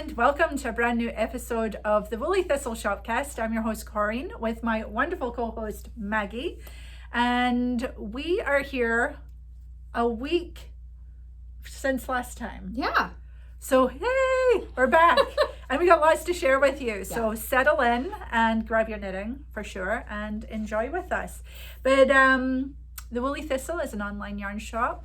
and welcome to a brand new episode of the Woolly Thistle Shopcast. I'm your host Corrine with my wonderful co-host Maggie, and we are here a week since last time. Yeah. So hey, we're back and we got lots to share with you. So settle in and grab your knitting for sure and enjoy with us. But the Woolly Thistle is an online yarn shop.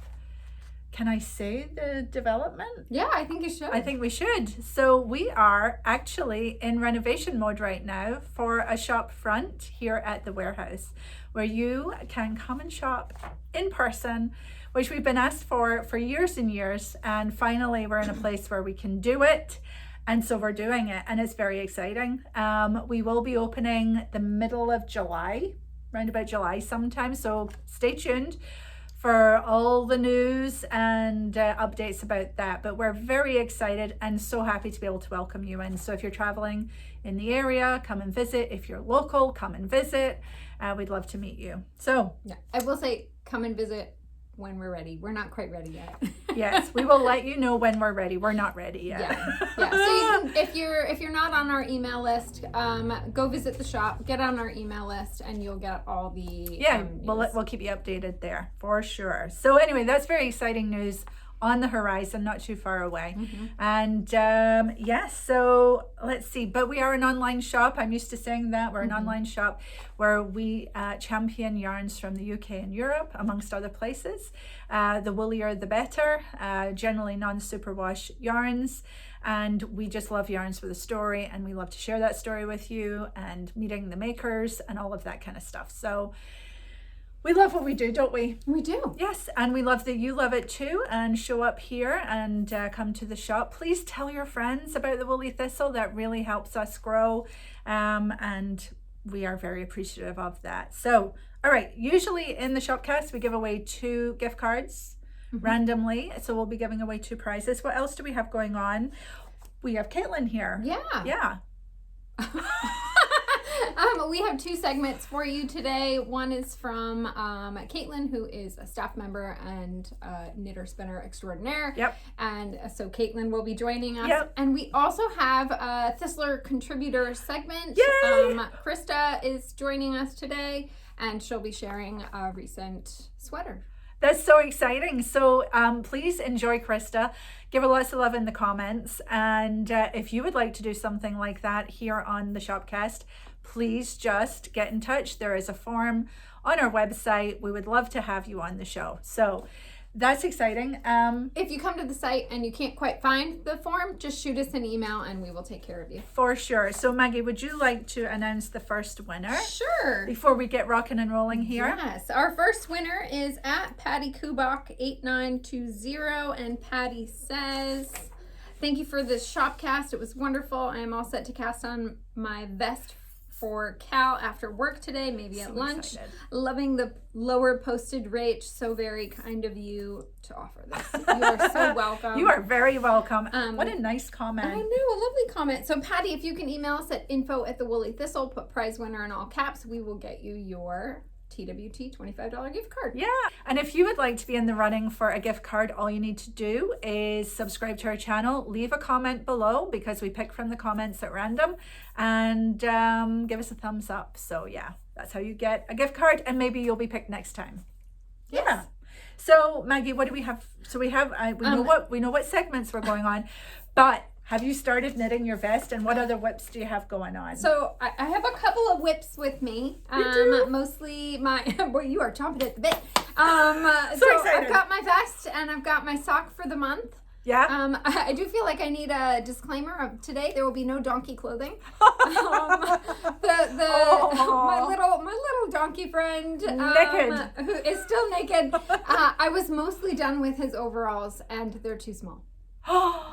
Can I say the development? Yeah, I think you should. I think we should. So we are actually in renovation mode right now for a shop front here at the warehouse where you can come and shop in person, which we've been asked for years and years. And finally, we're in a place where we can do it. And so we're doing it and it's very exciting. We will be opening the middle of July, around about July sometime. So stay tuned for all the news and updates about that. But we're very excited and so happy to be able to welcome you in. So if you're traveling in the area, come and visit. If you're local, come and visit. We'd love to meet you. So yeah, I will say, come and visit when we're ready. We're not quite ready yet. Yes, we will let you know when we're ready. We're not ready yet. Yeah. So you can, if you're not on our email list, go visit the shop, get on our email list, and you'll get all the we'll keep you updated there for sure. So anyway, that's very exciting news on the horizon, not too far away. And yes, so let's see. But we are an online shop. I'm used to saying that. We're an online shop where we champion yarns from the UK and Europe, amongst other places. The woollier, the better. Generally non-superwash yarns. And we just love yarns with a story, and we love to share that story with you and meeting the makers and all of that kind of stuff. So we love what we do, don't we? We do. Yes, and we love that you love it too and show up here and come to the shop. Please tell your friends about the Woolly Thistle. That really helps us grow, and we are very appreciative of that. So, all right, usually in the Shopcast, we give away 2 gift cards randomly. So we'll be giving away 2 prizes. What else do we have going on? We have Caitlin here. Yeah. We have 2 segments for you today. One is from Caitlin, who is a staff member and knitter spinner extraordinaire. Yep. And so Caitlin will be joining us. Yep. And we also have a Thistler contributor segment. Yay! Krista is joining us today, and she'll be sharing a recent sweater. That's so exciting. So please enjoy Krista. Give her lots of love in the comments. And if you would like to do something like that here on the Shopcast, please just get in touch. There is a form on our website. We would love to have you on the show. So that's exciting. If you come to the site and you can't quite find the form, just shoot us an email and we will take care of you. For sure. So Maggie, would you like to announce the first winner? Sure. Before we get rocking and rolling here? Yes. Our first winner is at Patty Kubach 8920, and Patty says, "Thank you for this Shopcast. It was wonderful. I am all set to cast on my vest for Cal after work today, maybe at lunch. Excited. Loving the lower posted rate. So very kind of you to offer this. You are so welcome." You are very welcome. What a nice comment. I know, a lovely comment. So Patty, if you can email us at info@thewoollythistle, put prize winner in all caps, we will get you your TWT $25 gift card. Yeah, and if you would like to be in the running for a gift card, all you need to do is subscribe to our channel, leave a comment below because we pick from the comments at random, and give us a thumbs up. So yeah, that's how you get a gift card, and maybe you'll be picked next time. Yes. Yeah. So Maggie, what do we have? So we have we know what segments we're going on, but have you started knitting your vest, and what other WIPs do you have going on? So I have a couple of WIPs with me. Mostly my, boy, you are chomping at the bit. So excited. I've got my vest and I've got my sock for the month. Yeah. I do feel like I need a disclaimer of today. There will be no donkey clothing. My little donkey friend, naked, who is still naked. I was mostly done with his overalls, and they're too small.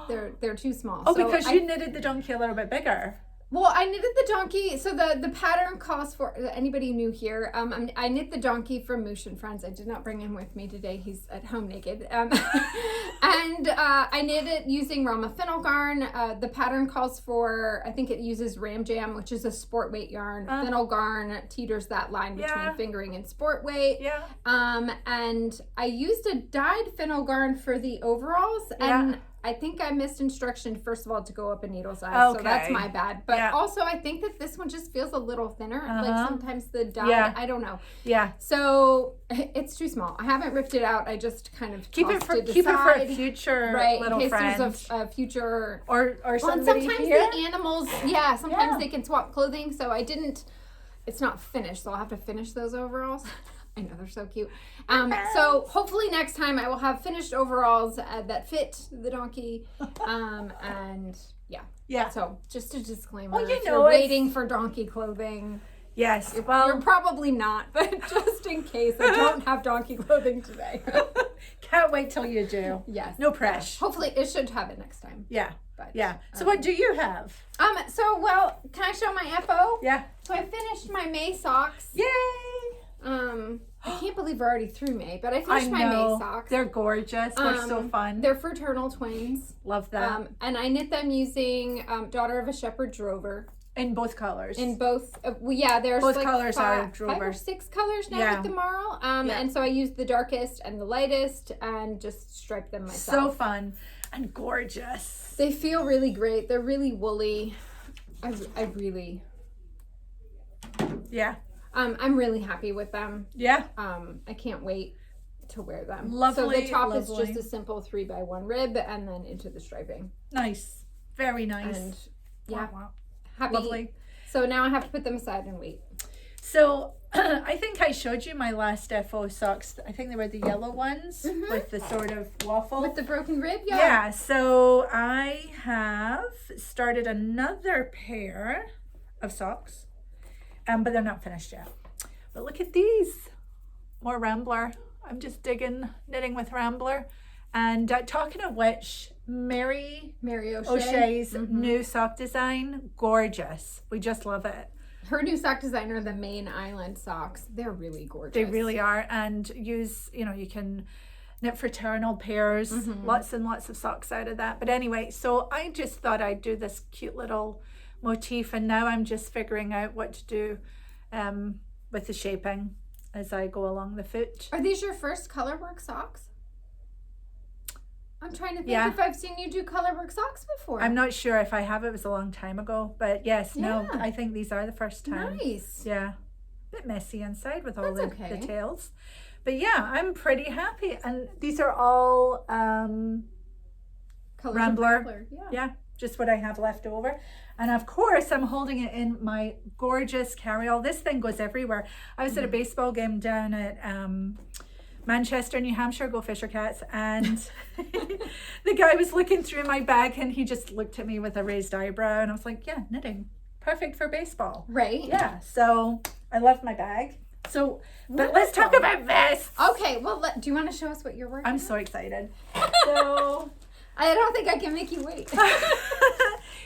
They're too small. Oh, so because you knitted the donkey a little bit bigger. Well, I knitted the donkey, so the pattern calls for, anybody new here, I knit the donkey from Moosh and Friends. I did not bring him with me today. He's at home naked. And I knit it using Rama Fennel yarn. The pattern calls for, I think it uses Ram Jam, which is a sport weight yarn. Fennel yarn teeters that line between fingering and sport weight. And I used a dyed fennel yarn for the overalls, and I think I missed instruction, first of all, to go up a needle size. So that's my bad. But also, I think that this one just feels a little thinner. Like sometimes the dye, I don't know. Yeah. So it's too small. I haven't ripped it out. I just kind of keep it for a future little in case friend. There's a future or somebody sometimes here. the animals, sometimes they can swap clothing. So I didn't. It's not finished, so I'll have to finish those overalls. I know, they're so cute. So hopefully next time I will have finished overalls that fit the donkey. And so just a disclaimer. Well, if you're waiting for donkey clothing. Yes. Well, you're probably not, but just in case, I don't have donkey clothing today. Can't wait till you do. Yes. No pressure. Hopefully it should have it next time. Yeah. But, so what do you have? Can I show my FO? Yeah. So I finished my May socks. Yay! I can't believe we're already through May, but I finished my May socks. They're gorgeous. They're so fun. They're Fraternal twins. Love that. And I knit them using Daughter of a Shepherd Drover. In both colors. In both, there's both like colors are Drover. 5 or 6 colors now with the marl. And so I used the darkest and the lightest and just striped them myself. So fun and gorgeous. They feel really great. They're really woolly. I really. Yeah. I'm really happy with them. Yeah. I can't wait to wear them. Lovely. So the top is just a simple 3x1 rib and then into the striping. Nice. Very nice. And wow. Happy. Lovely. So now I have to put them aside and wait. So I think I showed you my last FO socks. I think they were the yellow ones with the sort of waffle. With the broken rib? Yeah. So I have started another pair of socks. But they're not finished yet. But look at these. More Rambler. I'm just knitting with Rambler. And talking of which, Mary O'Shea's new sock design, gorgeous. We just love it. Her new sock design are the Main Island socks. They're really gorgeous. They really are. And you can knit fraternal pairs, lots and lots of socks out of that. But anyway, so I just thought I'd do this cute little motif, and now I'm just figuring out what to do with the shaping as I go along the foot. Are these your first colorwork socks? I'm trying to think if I've seen you do colorwork socks before. I'm not sure if I have. It was a long time ago, but no, I think these are the first time. Nice. Yeah. A bit messy inside with all the tails. But yeah, I'm pretty happy. And these are all Rambler. Yeah, just what I have left over. And of course, I'm holding it in my gorgeous carryall. This thing goes everywhere. I was at a baseball game down at Manchester, New Hampshire, go Fisher Cats, and the guy was looking through my bag and he just looked at me with a raised eyebrow, and I was like, yeah, knitting. Perfect for baseball. Right. Yeah, so I love my bag. So, but let's talk about vests. Okay, well, do you want to show us what you're working on? I'm so excited. So... I don't think I can make you wait.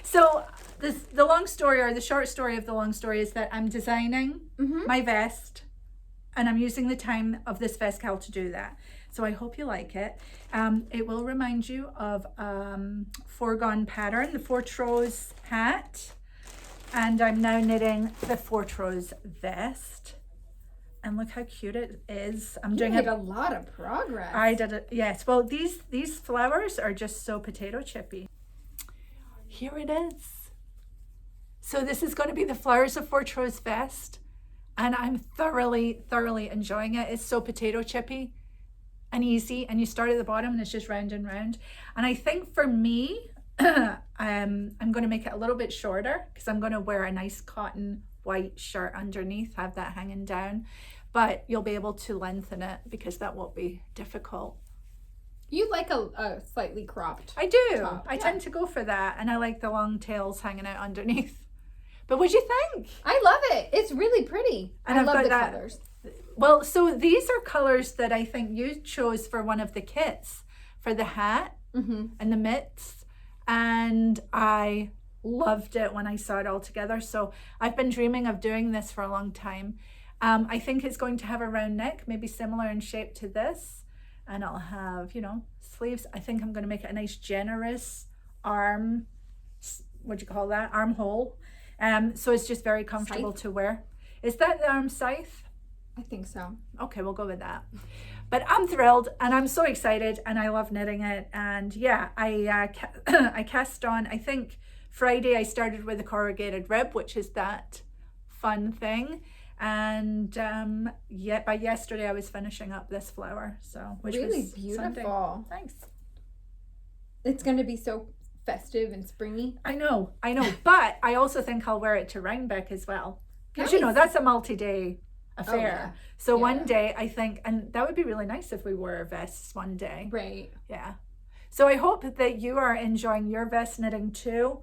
So the long story, or the short story of the long story, is that I'm designing my vest, and I'm using the time of this vest cal to do that. So I hope you like it. It will remind you of foregone pattern, the Fortrose hat, and I'm now knitting the Fortrose vest. And look how cute it is. I'm doing a lot of progress. I did it. Yes. Well, these flowers are just so potato chippy. Here it is. So this is going to be the Flowers of Fortrose vest, and I'm thoroughly enjoying it. It's so potato chippy and easy, and you start at the bottom and it's just round and round. And I think for me, I'm going to make it a little bit shorter because I'm going to wear a nice cotton white shirt underneath, have that hanging down, but you'll be able to lengthen it because that won't be difficult. You like a slightly cropped I do. top. I tend to go for that, and I like the long tails hanging out underneath. But what'd you think? I love it. It's really pretty. And I I've love got the that. colors. Well, so these are colors that I think you chose for one of the kits for the hat and the mitts, and I loved it when I saw it all together. So I've been dreaming of doing this for a long time. I think it's going to have a round neck, maybe similar in shape to this, and I'll have, sleeves. I think I'm going to make it a nice generous arm, what do you call that, armhole. So it's just very comfortable to wear. Is that the arm scythe? I think so. Okay, we'll go with that. But I'm thrilled and I'm so excited and I love knitting it. And yeah, I cast on, I think Friday I started with a corrugated rib, which is that fun thing. And yet by yesterday I was finishing up this flower. So which really was beautiful. Sunday. Thanks. It's going to be so festive and springy. I know. But I also think I'll wear it to Rhinebeck as well. Because you know, Nice. that's a multi-day affair. yeah. So Yeah. one day I think, and that would be really nice if we wore vests one day. Right. Yeah. So I hope that you are enjoying your vest knitting too.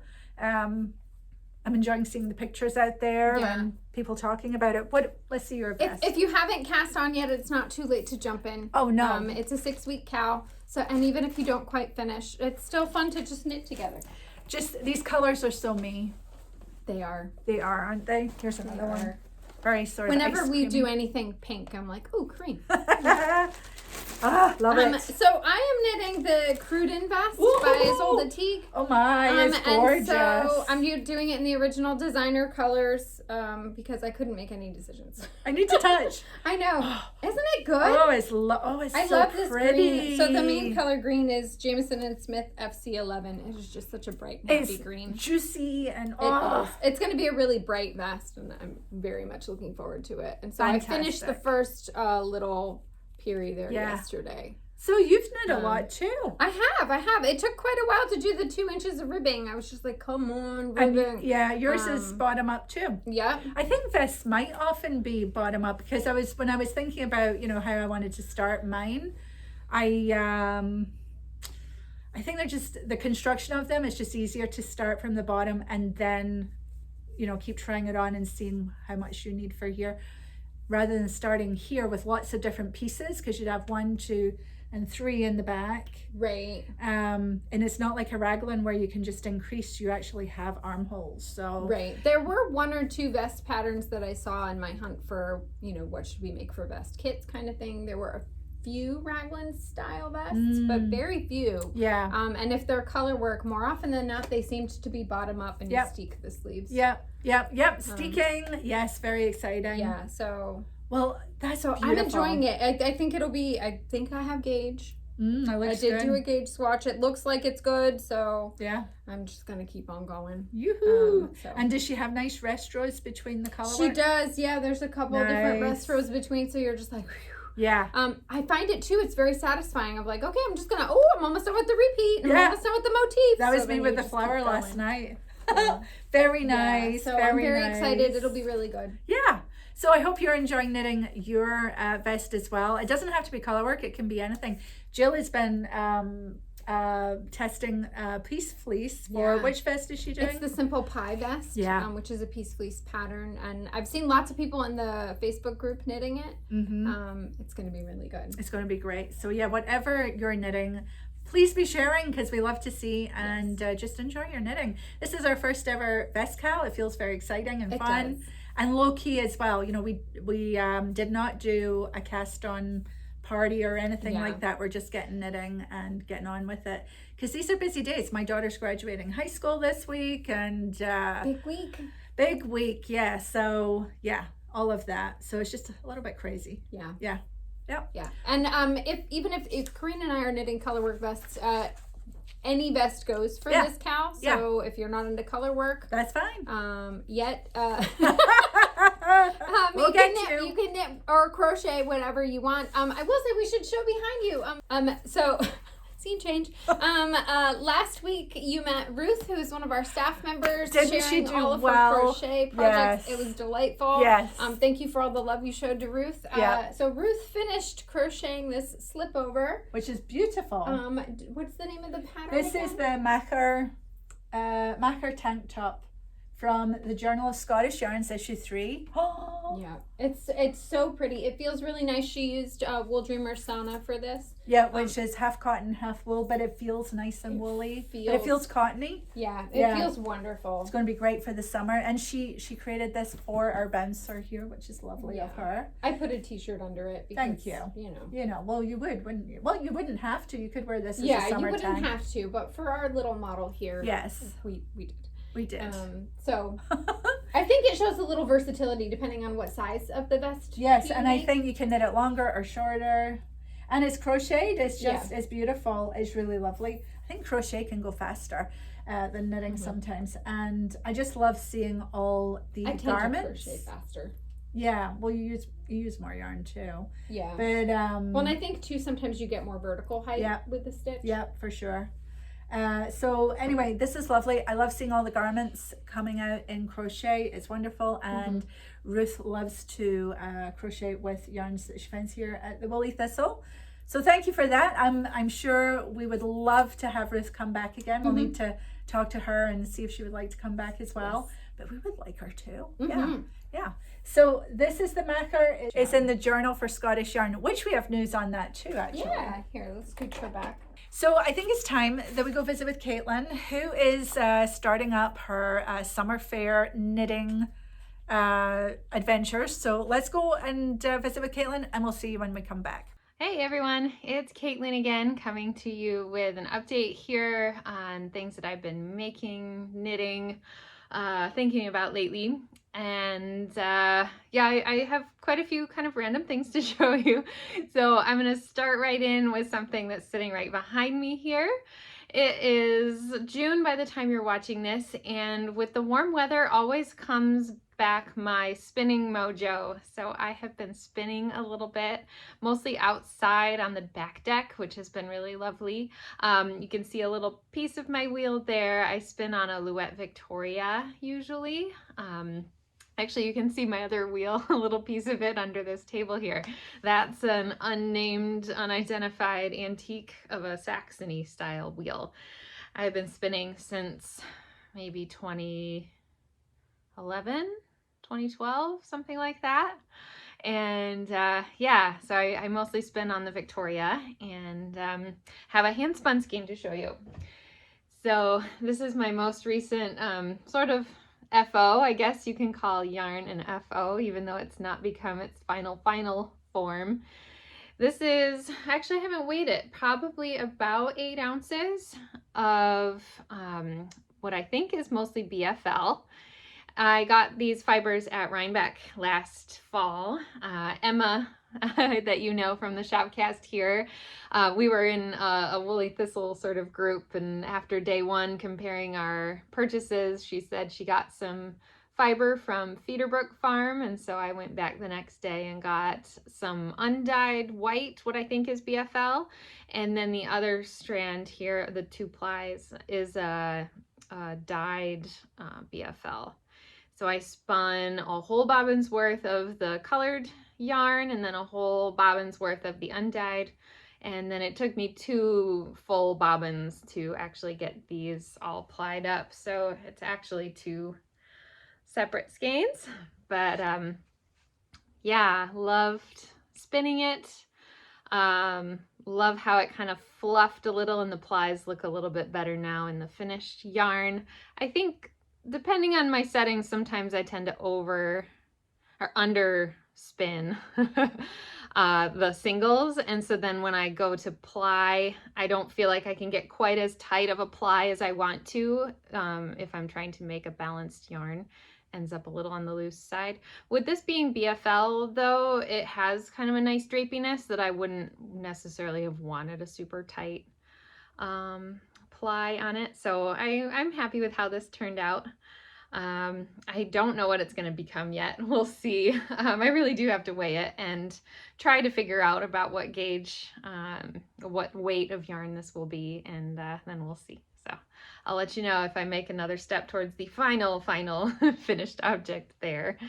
I'm enjoying seeing the pictures out there and people talking about it. Let's see your vest. If you haven't cast on yet, it's not too late to jump in. Oh no. It's a 6-week cow. So, and even if you don't quite finish, it's still fun to just knit together. Just these colors are so me. They are. They are, aren't they? Here's They another one. are. Very sort of Whenever ice we do creamy. anything pink, I'm like, oh, Corinne. Love it. So I am knitting the Cruden vest by Ysolda Teague. Oh my, it's gorgeous. And so I'm doing it in the original designer colors because I couldn't make any decisions. I need to touch. I know. Isn't it good? Oh, it's I so love this pretty. green. So the main color green is Jamieson and Smith FC11. It is just such a bright and happy It's green. juicy and It's going to be a really bright vest, and I'm very much looking forward to it. And so I finished the Fantastic. first little period there yesterday. So you've knit a lot too. I have. It took quite a while to do the 2 inches of ribbing. I was just like, come on, ribbing. And yeah, yours is bottom up too. Yeah. I think this might often be bottom up because when I was thinking about, you know, how I wanted to start mine, I think they're just, the construction of them is just easier to start from the bottom and then, you know, keep trying it on and seeing how much you need for here, rather than starting here with lots of different pieces, because you'd have 1, 2, and 3 in the back. Right. And it's not like a raglan where you can just increase, you actually have armholes. So Right. There were 1 or 2 vest patterns that I saw in my hunt for, you know, what should we make for vest kits kind of thing. There were a few raglan style vests, but very few. Yeah. And if they're color work, more often than not, they seemed to be bottom up and you steek the sleeves. Yep. Steeking. Yes, very exciting. Yeah. So. Well, that's so I'm enjoying it. I think it'll be. I think I have gauge. I did do a gauge swatch. It looks like it's good. So yeah, I'm just gonna keep on going. Yoo-hoo. And does she have nice rest rows between the color? She does. Yeah. There's a couple of different rest rows between. So you're just like. Whew. Yeah. I find it too. It's very satisfying. I'm like, okay, I'm just gonna. Oh, I'm almost done with the repeat. I'm almost done with the motif. That was me with the flower last night. Very nice. So I'm very excited. It'll be really good. Yeah. So I hope you're enjoying knitting your vest as well. It doesn't have to be color work. It can be anything. Jill has been testing piece fleece for which vest is she doing? It's the Simple Pie vest, which is a piece fleece pattern. And I've seen lots of people in the Facebook group knitting it. It's going to be really good. It's going to be great. So yeah, whatever you're knitting, please be sharing because we love to see and just enjoy your knitting. This is our first ever vest cal. It feels very exciting and fun. Does. And low key as well. You know, we did not do a cast on party or anything like that. We're just getting knitting and getting on with it because these are busy days. My daughter's graduating high school this week and big week. Yeah. So yeah, all of that. So it's just a little bit crazy. Yeah. And if Corinne and I are knitting colorwork vests, any vest goes for this cow. So if you're not into color work, that's fine. You can knit or crochet whatever you want. I will say we should show behind you. So scene change. Last week you met Ruth, who's one of our staff members, sharing all of her crochet projects. It was delightful. Yes. Thank you for all the love you showed to Ruth. So Ruth finished crocheting this slip over, which is beautiful. What's the name of the pattern? This is the Machair tank top from the Journal of Scottish Yarns, issue 3. Yeah, it's so pretty. It feels really nice. She used WoolDreamers Saona for this. Yeah, which is half cotton, half wool, but it feels nice and woolly. But it feels cottony. Yeah, it feels wonderful. It's going to be great for the summer. And she created this for our bouncer here, which is lovely of her. I put a t-shirt under it because, thank you. You know, well, you would, wouldn't you? Well, you wouldn't have to. You could wear this as a summer you wouldn't tank. have to, but for our little model here, we did. We did. So I think it shows a little versatility depending on what size of the vest. Yes, and I think you can knit it longer or shorter. And it's crocheted. It's just, it's beautiful. It's really lovely. I think crochet can go faster than knitting sometimes. And I just love seeing all the garments. I tend to crochet faster. Yeah, well, you use more yarn too. Yeah. But well, and I think too sometimes you get more vertical height with the stitch. Yeah, for sure. So anyway, this is lovely. I love seeing all the garments coming out in crochet. It's wonderful. And Ruth loves to crochet with yarns that she finds here at the Woolly Thistle. So thank you for that. I'm sure we would love to have Ruth come back again. We'll need to talk to her and see if she would like to come back as well. Yes. But we would like her to. Yeah. So this is the Machair. It's in the Journal for Scottish Yarn, which we have news on that too, actually. Yeah, here, let's scooch her back. So I think it's time that we go visit with Caitlin, who is starting up her summer fair knitting adventures. So let's go and visit with Caitlin, and we'll see you when we come back. Hey everyone, it's Caitlin again, coming to you with an update here on things that I've been making, knitting, thinking about lately. And I have quite a few kind of random things to show you. So I'm going to start right in with something that's sitting right behind me here. It is June by the time you're watching this, and with the warm weather always comes back my spinning mojo. So I have been spinning a little bit, mostly outside on the back deck, which has been really lovely. You can see a little piece of my wheel there. I spin on a Louet Victoria usually. Actually, you can see my other wheel, a little piece of it under this table here. That's an unnamed, unidentified antique of a Saxony style wheel. I've been spinning since maybe 2011, 2012, something like that. And so I mostly spin on the Victoria and have a hand spun skein to show you. So this is my most recent sort of FO, I guess you can call yarn an FO, even though it's not become its final form. This is, actually I haven't weighed it, probably about 8 ounces of what I think is mostly BFL. I got these fibers at Rhinebeck last fall. Emma, that you know from the Shopcast here, we were in a Woolly Thistle sort of group, and after day one comparing our purchases, she said she got some fiber from Feederbrook Farm, and so I went back the next day and got some undyed white, what I think is BFL, and then the other strand here, the 2 plies, is a dyed BFL. So I spun a whole bobbin's worth of the colored yarn and then a whole bobbin's worth of the undyed. And then it took me 2 full bobbins to actually get these all plied up. So it's actually 2 separate skeins, but loved spinning it. Love how it kind of fluffed a little and the plies look a little bit better now in the finished yarn. I think depending on my settings, sometimes I tend to over or under spin the singles, and so then when I go to ply, I don't feel like I can get quite as tight of a ply as I want to if I'm trying to make a balanced yarn. Ends up a little on the loose side. With this being BFL though, it has kind of a nice drapiness that I wouldn't necessarily have wanted a super tight ply on it. So I'm happy with how this turned out. I don't know what it's going to become yet. We'll see. I really do have to weigh it and try to figure out about what gauge, what weight of yarn this will be, and then we'll see. So I'll let you know if I make another step towards the final finished object there.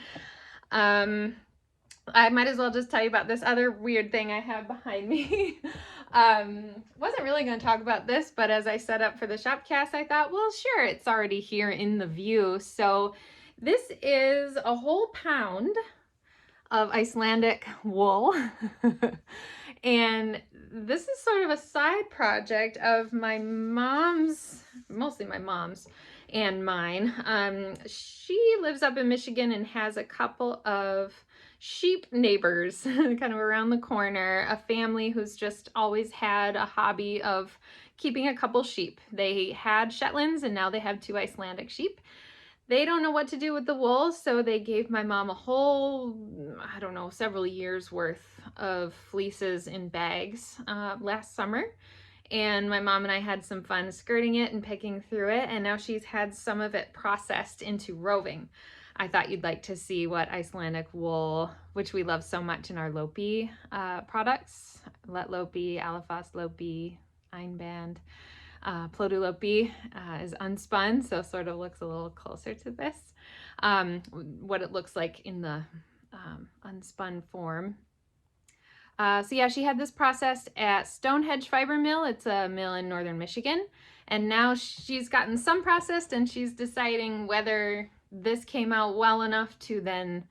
I might as well just tell you about this other weird thing I have behind me. Wasn't really going to talk about this, but as I set up for the Shopcast, I thought, well, sure, it's already here in the view. So this is a whole pound of Icelandic wool. And this is sort of a side project of my mom's, mostly my mom's and mine. She lives up in Michigan and has a couple of sheep neighbors kind of around the corner, a family who's just always had a hobby of keeping a couple sheep. They had Shetlands and now they have 2 Icelandic sheep. they don't know what to do with the wool, so they gave my mom a whole, I don't know, several years worth of fleeces in bags last summer. And my mom and I had some fun skirting it and picking through it, and now she's had some of it processed into roving. I thought you'd like to see what Icelandic wool, which we love so much in our Lopi products, Let Lopi, Alafas Lopi, Einband, Plodu Lopi is unspun, so sort of looks a little closer to this, what it looks like in the unspun form. So yeah, she had this processed at Stonehenge Fiber Mill. It's a mill in northern Michigan. And now she's gotten some processed, and she's deciding whether this came out well enough to then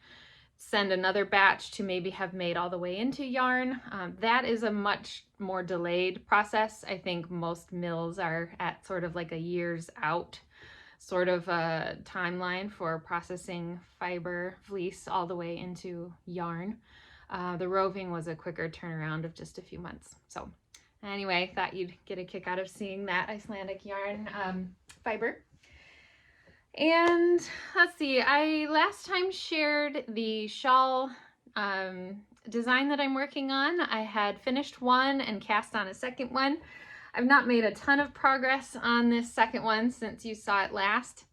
send another batch to maybe have made all the way into yarn. That is a much more delayed process. I think most mills are at sort of like a year's out sort of a timeline for processing fiber fleece all the way into yarn. The roving was a quicker turnaround of just a few months. So anyway, thought you'd get a kick out of seeing that Icelandic yarn fiber. And let's see, I last time shared the shawl design that I'm working on. I had finished one and cast on a second one. I've not made a ton of progress on this second one since you saw it last.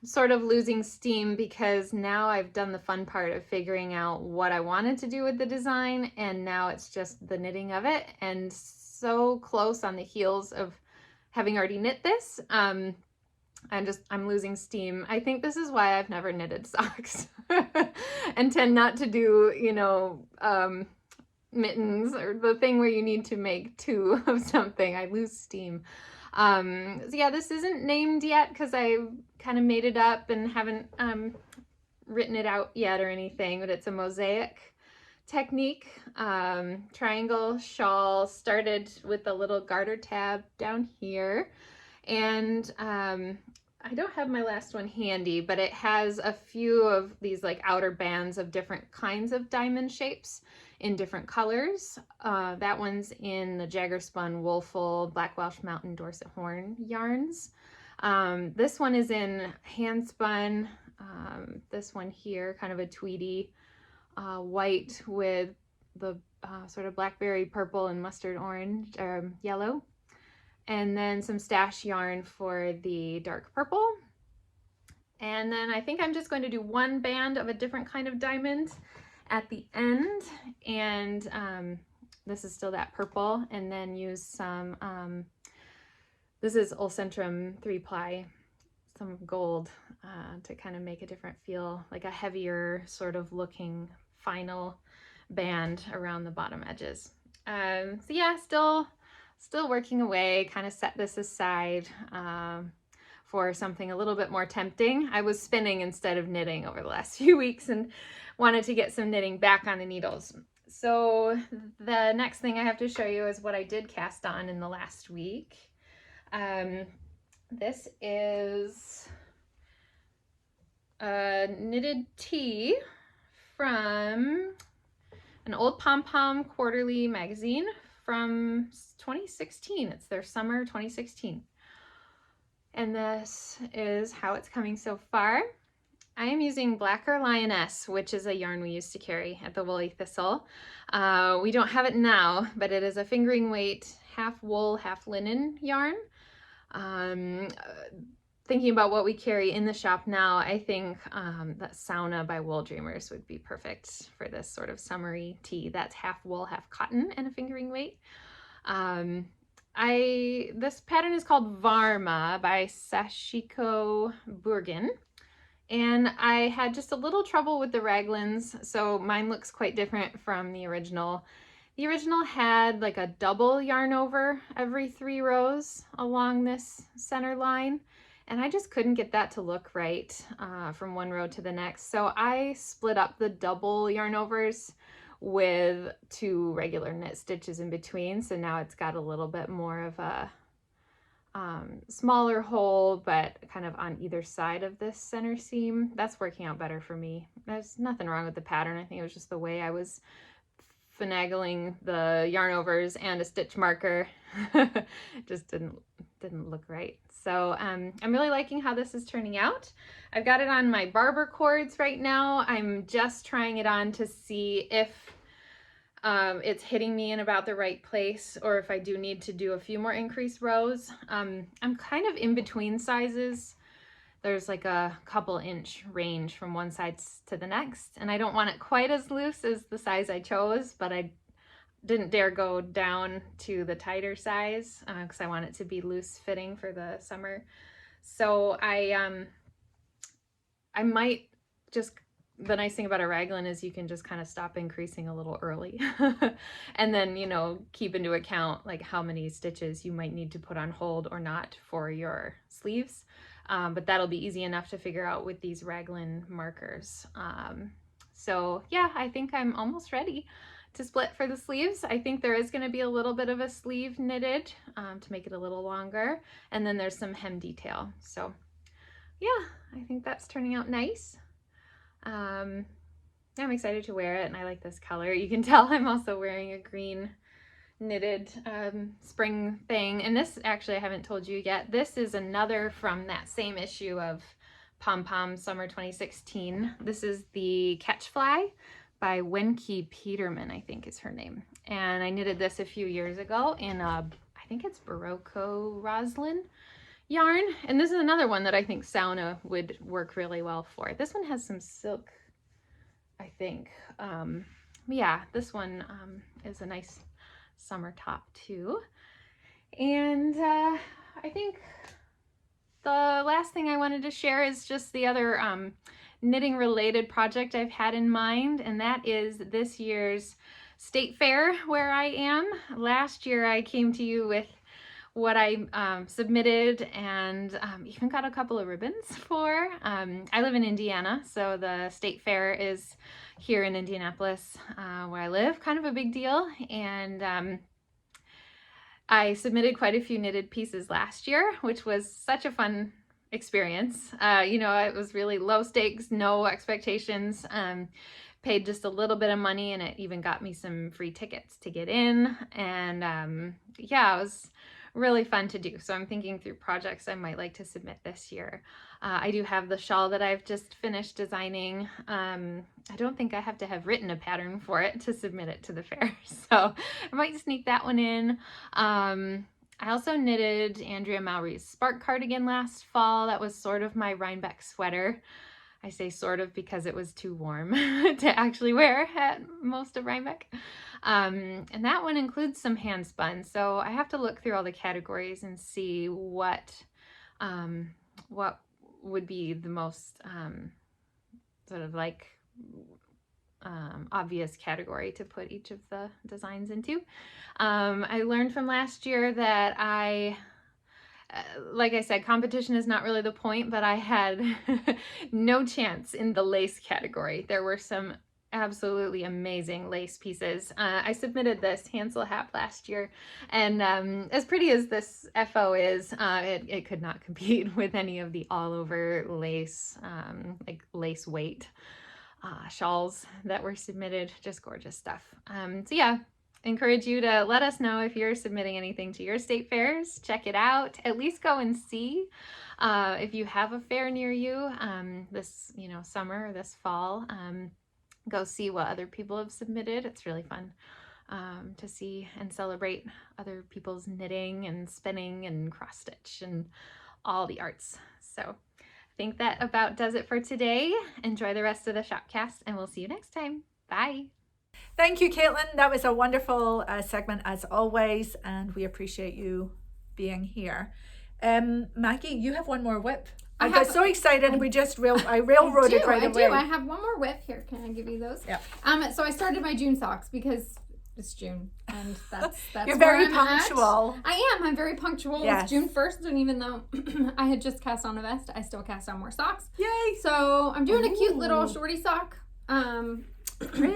Sort of losing steam because now I've done the fun part of figuring out what I wanted to do with the design, and now it's just the knitting of it, and so close on the heels of having already knit this. I'm losing steam. I think this is why I've never knitted socks and tend not to do, you know, mittens or the thing where you need to make two of something. I lose steam. So yeah, this isn't named yet because I kind of made it up and haven't written it out yet or anything, but it's a mosaic technique. Triangle shawl, started with a little garter tab down here, and I don't have my last one handy, but it has a few of these like outer bands of different kinds of diamond shapes in different colors. That one's in the Jagger Spun Woolful Black Welsh Mountain Dorset Horn yarns. This one is in handspun. This one here, kind of a tweedy white with the sort of blackberry purple and mustard orange or yellow. And then some stash yarn for the dark purple. And then I think I'm just going to do one band of a different kind of diamond at the end, and this is still that purple, and then use some this is Ullcentrum 3-ply, some gold to kind of make a different feel, like a heavier sort of looking final band around the bottom edges. So yeah, still working away, kind of set this aside for something a little bit more tempting. I was spinning instead of knitting over the last few weeks and wanted to get some knitting back on the needles. So the next thing I have to show you is what I did cast on in the last week. This is a knitted tee from an old Pom-Pom quarterly magazine from 2016. It's their summer 2016. And this is how it's coming so far. I am using Blacker Lioness, which is a yarn we used to carry at the Woolly Thistle. We don't have it now, but it is a fingering weight, half wool, half linen yarn. Thinking about what we carry in the shop now, I think that Saona by WoolDreamers would be perfect for this sort of summery tee. That's half wool, half cotton, and a fingering weight. This pattern is called Varma by Sashiko Burgen. And I had just a little trouble with the raglans, so mine looks quite different from the original. The original had like a double yarn over every 3 rows along this center line, and I just couldn't get that to look right from one row to the next. So I split up the double yarn overs with 2 regular knit stitches in between, so now it's got a little bit more of a smaller hole, but kind of on either side of this center seam. That's working out better for me. There's nothing wrong with the pattern. I think it was just the way I was finagling the yarn overs and a stitch marker. Just didn't look right. So I'm really liking how this is turning out. I've got it on my barber cords right now. I'm just trying it on to see if it's hitting me in about the right place, or if I do need to do a few more increased rows. I'm kind of in between sizes. There's like a couple inch range from one side to the next, and I don't want it quite as loose as the size I chose, but I didn't dare go down to the tighter size because I want it to be loose fitting for the summer. So I might just, the nice thing about a raglan is you can just kind of stop increasing a little early and then, you know, keep into account like how many stitches you might need to put on hold or not for your sleeves. But that'll be easy enough to figure out with these raglan markers. So yeah, I think I'm almost ready to split for the sleeves. I think there is going to be a little bit of a sleeve knitted to make it a little longer, and then there's some hem detail. So yeah, I think that's turning out nice. I'm excited to wear it, and I like this color. You can tell I'm also wearing a green knitted spring thing, and this actually I haven't told you yet. This is another from that same issue of Pom Pom Summer 2016. This is the Catch Fly by Wenke Peterman, I think is her name, and I knitted this a few years ago in I think it's Barocco roslyn yarn, and this is another one that I think Saona would work really well for. This one has some silk, I think. Yeah, this one is a nice summer top too. And I think the last thing I wanted to share is just the other knitting related project I've had in mind, and that is this year's state fair where I am. Last year I came to you with what I submitted, and even got a couple of ribbons for. I live in Indiana, so the state fair is here in Indianapolis where I live, kind of a big deal, and I submitted quite a few knitted pieces last year, which was such a fun experience. You know, it was really low stakes, no expectations, paid just a little bit of money, and it even got me some free tickets to get in, and yeah, it was really fun to do. So I'm thinking through projects I might like to submit this year. I do have the shawl that I've just finished designing. I don't think I have to have written a pattern for it to submit it to the fair, so I might sneak that one in. I also knitted Andrea Mowry's Spark cardigan last fall. That was sort of my Rhinebeck sweater. I say sort of because it was too warm to actually wear at most of Rhinebeck. And that one includes some hand spun, so I have to look through all the categories and see what would be the most sort of like obvious category to put each of the designs into. I learned from last year that like I said, competition is not really the point, but I had no chance in the lace category. There were some absolutely amazing lace pieces. I submitted this Hansel hat last year, and as pretty as this FO is, it could not compete with any of the all over lace, like lace weight shawls that were submitted. Just gorgeous stuff. So yeah, encourage you to let us know if you're submitting anything to your state fairs. Check it out. At least go and see if you have a fair near you this summer or this fall. Go see what other people have submitted. It's really fun to see and celebrate other people's knitting and spinning and cross stitch and all the arts. So I think that about does it for today. Enjoy the rest of the Shopcast, and we'll see you next time. Bye. Thank you, Caitlin. That was a wonderful segment as always, and we appreciate you being here. Maggie, you have one more WIP. I got so excited. I railroaded right away. I have one more WIP here. Can I give you those? Yeah. So I started my June socks because it's June, and that's You're very punctual. I am. I'm very punctual. Yes. It's June 1st, and even though I had just cast on a vest, I still cast on more socks. Yay! So I'm doing a cute little shorty sock. Pretty.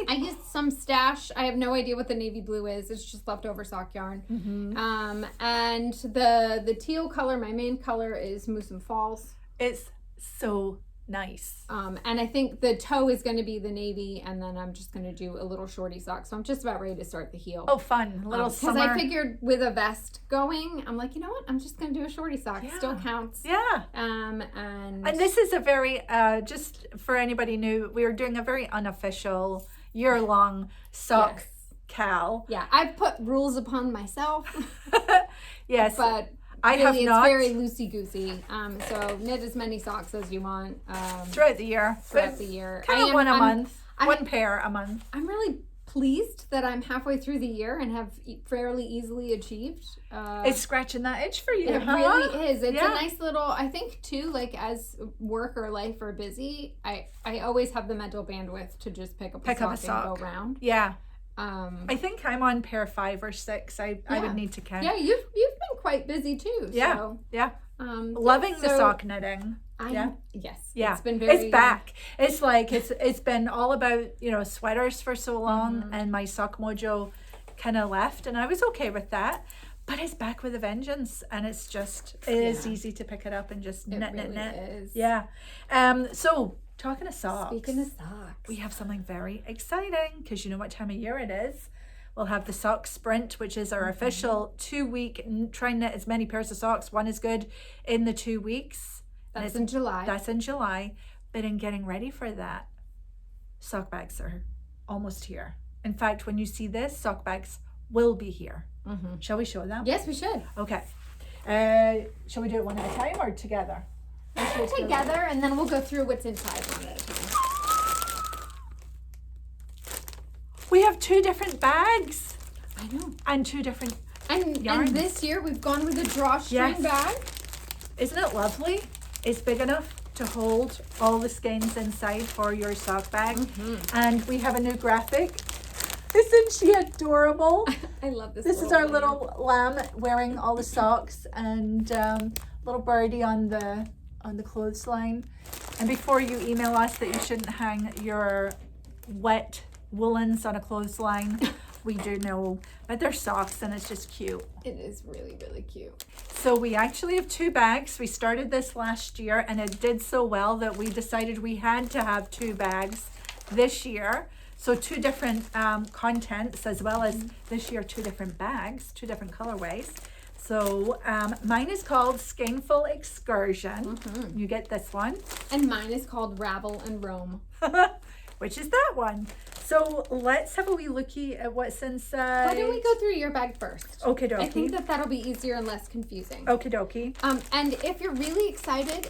I used some stash. I have no idea what the navy blue is. It's just leftover sock yarn. Mm-hmm. And the teal color, my main color, is Moose and Falls. It's so Nice. And I think the toe is going to be the navy, and then I'm just going to do a little shorty sock. So I'm just about ready to start the heel. Oh, fun. Little summer. Because I figured with a vest going, I'm like, you know what? I'm just going to do a shorty sock. Yeah. Still counts. Yeah. And this is a very, just for anybody new, we are doing a very unofficial year-long sock cal. Yeah, I've put rules upon myself. Yes. But I really, have it's not. very loosey-goosey. So knit as many socks as you want. Throughout the year. Throughout the year. Kind of one a month. One pair a month. I'm really pleased that I'm halfway through the year and have fairly easily achieved. It's scratching that itch for you, It huh? really is. It's a nice little, I think too, like as work or life are busy, I always have the mental bandwidth to just pick up a sock and go round. Yeah. I think I'm on pair 5 or 6. I would need to count. Yeah, you've been quite busy too. Yeah. So, yeah. Loving the sock knitting. Yes. Yeah. It's been very. It's back. It's like it's been all about, sweaters for so long, and my sock mojo kind of left, and I was okay with that. But it's back with a vengeance, and it is easy to pick it up and just knit. Is. Yeah. So talking of socks. Speaking of socks, we have something very exciting, because you know what time of year it is. We'll have the sock sprint, which is our official 2-week, try and knit as many pairs of socks. One is good in the 2 weeks. That's in July. That's in July. But in getting ready for that, sock bags are almost here. In fact, when you see this, sock bags will be here. Shall we show them? Yes, we should. Okay. Shall we do it one at a time or together? Together, and then we'll go through what's inside one at a time. We have 2 different bags. I know. And 2 different and this year we've gone with a drawstring bag. Isn't it lovely? It's big enough to hold all the skeins inside for your sock bag. And we have a new graphic. Isn't she adorable? I love this. This is our little lamb wearing all the socks, and little birdie on the clothesline. And before you email us that you shouldn't hang your wet woolens on a clothesline, we do know, but they're socks and it's just cute. It is really, really cute. So we actually have 2 bags. We started this last year, and it did so well that we decided we had to have 2 bags this year. So 2 different contents, as well as this year 2 different bags, 2 different colorways. So mine is called Skinful Excursion. You get this one. And mine is called Ravel and Roam. Which is that one. So let's have a wee lookie at what's inside. Why don't we go through your bag first? Okie dokie. I think that'll be easier and less confusing. Okie dokie. And if you're really excited,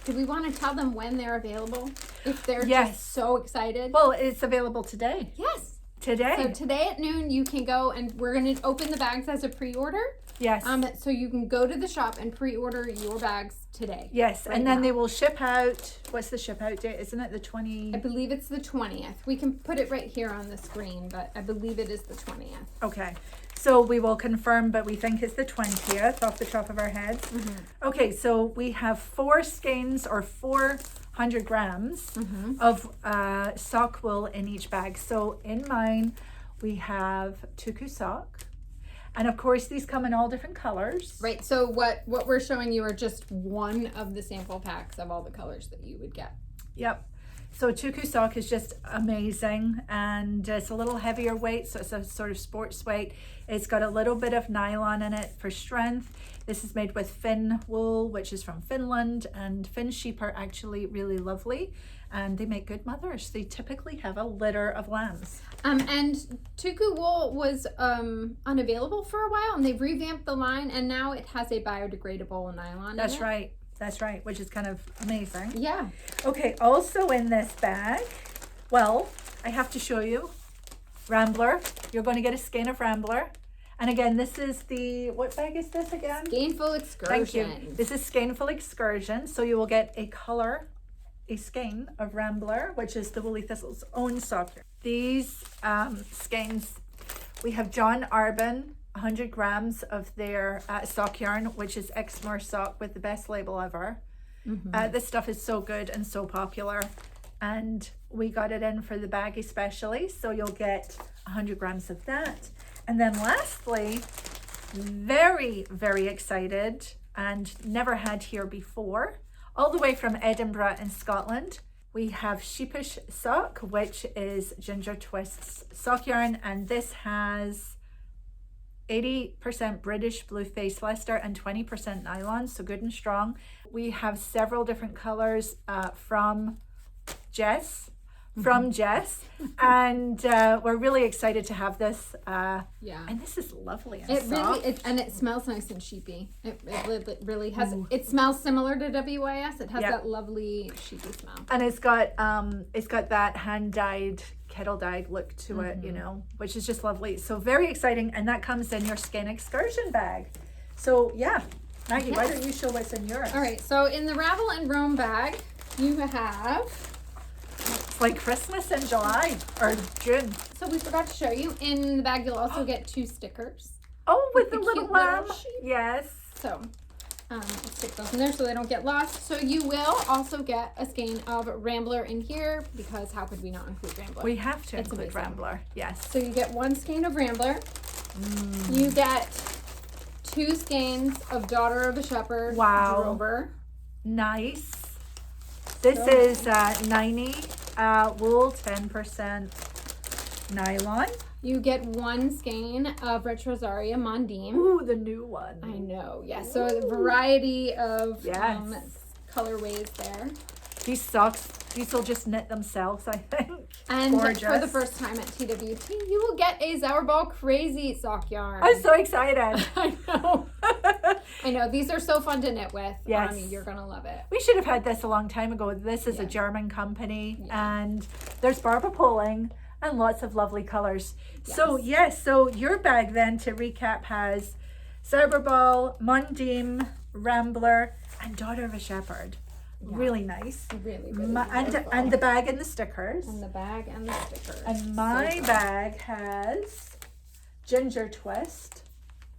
do we want to tell them when they're available? If they're just so excited. Well, it's available today. Yes. Today. So today at noon you can go, and we're going to open the bags as a pre-order. Yes. So you can go to the shop and pre-order your bags today. Yes, and then they will ship out. What's the ship out date? Isn't it the 20th? I believe it's the 20th. We can put it right here on the screen, but I believe it is the 20th. Okay. So we will confirm, but we think it's the 20th off the top of our heads. Okay, so we have 4 skeins or 400 grams of sock wool in each bag. So in mine, we have tuku sock. And of course, these come in all different colors. Right. So what we're showing you are just one of the sample packs of all the colors that you would get. Yep. So tuku sock is just amazing, and it's a little heavier weight, so it's a sort of sports weight. It's got a little bit of nylon in it for strength. This is made with Finn wool, which is from Finland, and Finn sheep are actually really lovely, and they make good mothers. They typically have a litter of lambs. And tuku wool was unavailable for a while, and they've revamped the line, and now it has a biodegradable nylon. That's right. That's right, which is kind of amazing. Yeah. Okay, also in this bag, well, I have to show you Rambler. You're going to get a skein of Rambler. And again, this is what bag is this again? Skein-full Excursion. Thank you. This is Skein-full Excursion. So you will get a skein of Rambler, which is the Woolly Thistle's own sock. These skeins, we have John Arbin, 100 grams of their sock yarn, which is Exmoor sock with the best label ever. This stuff is so good and so popular, and we got it in for the bag especially, so you'll get 100 grams of that. And then lastly, very, very excited and never had here before, all the way from Edinburgh in Scotland. We have Sheepish Sock, which is Ginger Twist's sock yarn, and this has 80% British blue face Leicester and 20% nylon, so good and strong. We have several different colors from Jess, and we're really excited to have this. And this is lovely and soft. And it smells nice and sheepy. It really has. Ooh. It smells similar to WIS. It has that lovely sheepy smell. And it's got that hand dyed, kettle dyed look to it, you know, which is just lovely. So very exciting, and that comes in your skein excursion bag. So yeah, Maggie, why don't you show what's in yours? All right. So in the Ravel and Roam bag, you have. It's like Christmas in July or June. So we forgot to show you. In the bag, you'll also get 2 stickers. Oh, with the little lamb. Yes. So we'll stick those in there so they don't get lost. So you will also get a skein of Rambler in here, because how could we not include Rambler? We have to include Rambler. Yes. So you get 1 skein of Rambler. You get 2 skeins of Daughter of a Shepherd. Wow. Drover. Nice. This is 90 wool, 10% nylon. You get 1 skein of Retrosaria Mondim. Ooh, the new one. I know, yes. So a variety of yes. colorways there. These socks, these will just knit themselves, I think. And gorgeous. For the first time at TWT, you will get a Zauberball Crazy sock yarn. I'm so excited. I know. I know. These are so fun to knit with. Yes. You're going to love it. We should have had this a long time ago. This is a German company, and there's Barbara Poling and lots of lovely colors. Yes. So your bag then, to recap, has Zauberball, Mondim, Rambler, and Daughter of a Shepherd. Yeah. Really nice. Really and the bag and the stickers. And the bag and the stickers. And my bag has Ginger Twist,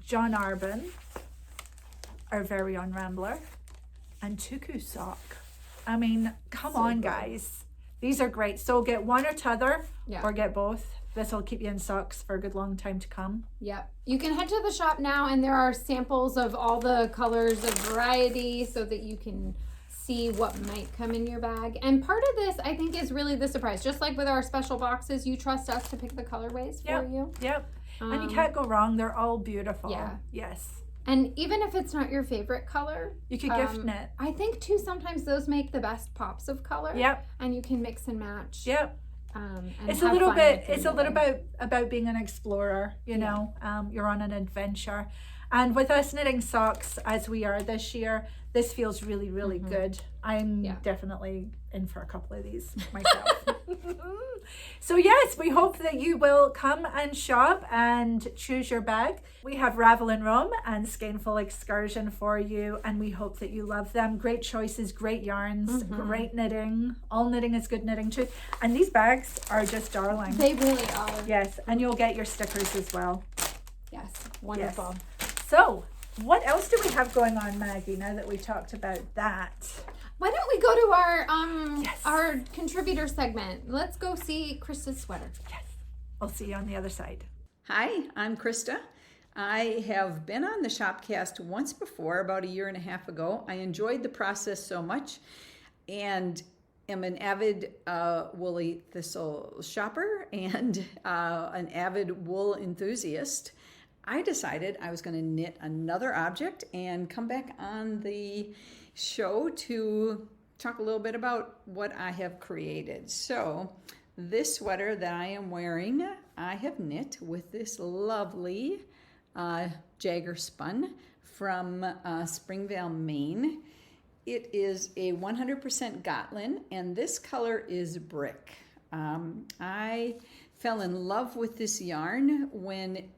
John Arbon, our very own Rambler, and Tuku Sock. I mean, come on, guys. These are great. So get one or t'other, or get both. This will keep you in socks for a good long time to come. Yep. You can head to the shop now, and there are samples of all the colors of variety so that you can see what might come in your bag. And part of this, I think, is really the surprise. Just like with our special boxes, you trust us to pick the colorways for you. Yep. And you can't go wrong. They're all beautiful. Yeah. Yes. And even if it's not your favorite color, you could gift knit. I think too, sometimes those make the best pops of color. Yep. And you can mix and match. Yep. It's a little bit about being an explorer, you know. You're on an adventure. And with us knitting socks as we are this year, this feels really, really good. I'm definitely in for a couple of these myself. So yes, we hope that you will come and shop and choose your bag. We have Ravel and Roam and Skeinful Excursion for you, and we hope that you love them. Great choices, great yarns, great knitting. All knitting is good knitting too. And these bags are just darling. They really are. Yes, and you'll get your stickers as well. Yes, wonderful. Yes. So, what else do we have going on, Maggie, now that we talked about that? Why don't we go to our contributor segment? Let's go see Krista's sweater. Yes. I'll see you on the other side. Hi, I'm Krista. I have been on the Shopcast once before, about a year and a half ago. I enjoyed the process so much and am an avid woolly thistle shopper and an avid wool enthusiast. I decided I was going to knit another object and come back on the show to talk a little bit about what I have created. So this sweater that I am wearing, I have knit with this lovely Jagger spun from Springvale, Maine. It is a 100% Gotland, and this color is brick. I fell in love with this yarn when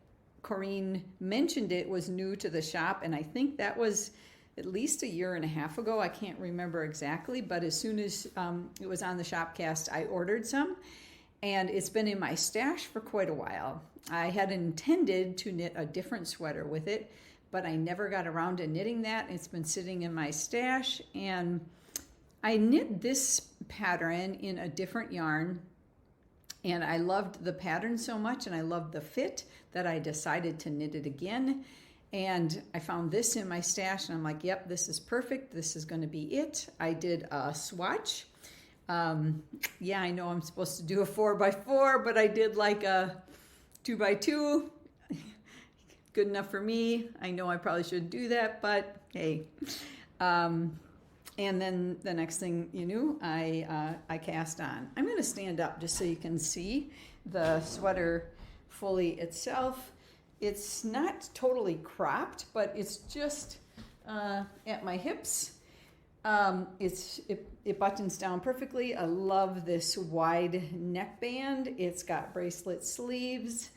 Corrine mentioned it was new to the shop, and I think that was at least a year and a half ago. I can't remember exactly, but as soon as it was on the Shopcast, I ordered some, and it's been in my stash for quite a while. I had intended to knit a different sweater with it, but I never got around to knitting that. It's been sitting in my stash, and I knit this pattern in a different yarn, and I loved the pattern so much, and I loved the fit that I decided to knit it again. And I found this in my stash and I'm like, yep, this is perfect. This is going to be it. I did a swatch. Yeah, I know I'm supposed to do a 4x4, but I did like a 2x2. Good enough for me. I know I probably should do that, but hey. And then the next thing you knew, I cast on. I'm going to stand up just so you can see the sweater fully itself. It's not totally cropped, but it's just at my hips. It buttons down perfectly. I love this wide neckband. It's got bracelet sleeves.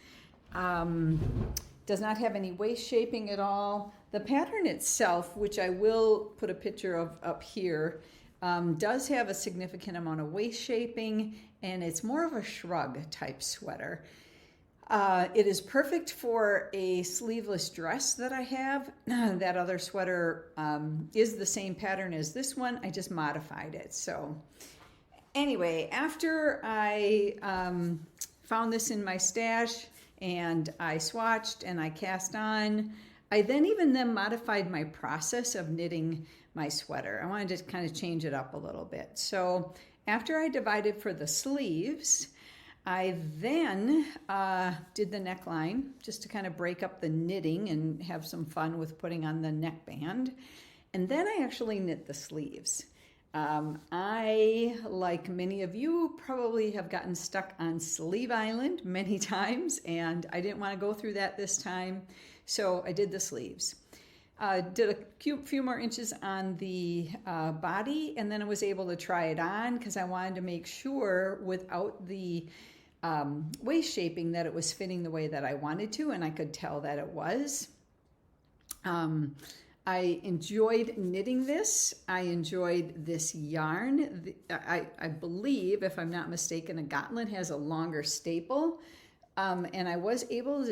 Does not have any waist shaping at all. The pattern itself, which I will put a picture of up here, does have a significant amount of waist shaping, and it's more of a shrug type sweater. It is perfect for a sleeveless dress that I have. That other sweater is the same pattern as this one. I just modified it. So anyway, after I found this in my stash and I swatched and I cast on, I then modified my process of knitting my sweater. I wanted to kind of change it up a little bit. So after I divided for the sleeves, I then did the neckline just to kind of break up the knitting and have some fun with putting on the neckband. And then I actually knit the sleeves. I, like many of you, probably have gotten stuck on Sleeve Island many times, and I didn't want to go through that this time, so I did the sleeves. Did a few more inches on the body, and then I was able to try it on because I wanted to make sure without the waist shaping that it was fitting the way that I wanted to, and I could tell that it was. I enjoyed knitting this. I enjoyed this yarn. I believe, if I'm not mistaken, a Gotland has a longer staple, and I was able